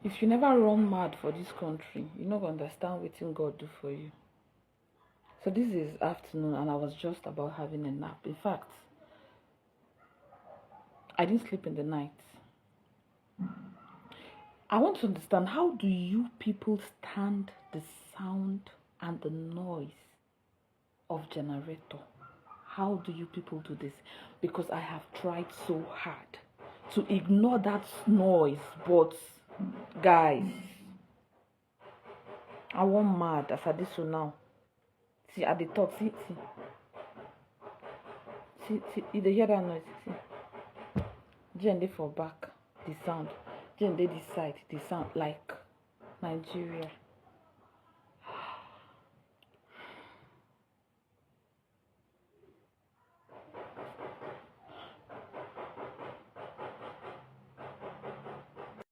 If you never run mad for this country, you no go understand wetin God do for you. So this is afternoon and I was just about having a nap. In fact, I didn't sleep in the night. I want to understand, how do you people stand the sound and the noise of generator? How do you people do this? Because I have tried so hard to ignore that noise, but guys, I want mad as I did so now. See, at the talk, see, you dey hear that noise? See, Jen dey for back, the sound. Jen dey this side, the sound, like Nigeria.